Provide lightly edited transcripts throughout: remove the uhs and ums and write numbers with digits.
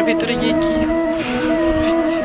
ভেতরে গিয়ে কি হচ্ছে।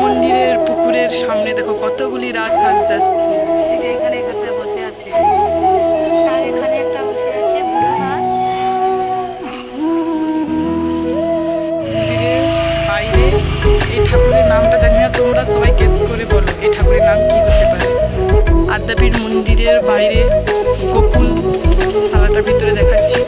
মন্দিরের পুকুরের সামনে দেখো কতগুলি রাজহাঁস যাচ্ছে। এখানে একটা বসে আছে, আর এখানে একটা বসে আছে বুড়ো হাঁস। মন্দিরের বাইরে এই ঠাকুরের নামটা জানি না, তোমরা সবাই গেস করে বলো এই ঠাকুরের নাম কি হতে পারে। আদ্যাপীঠ মন্দিরের বাইরে গোকুল সালাটার ভিতরে দেখাচ্ছি।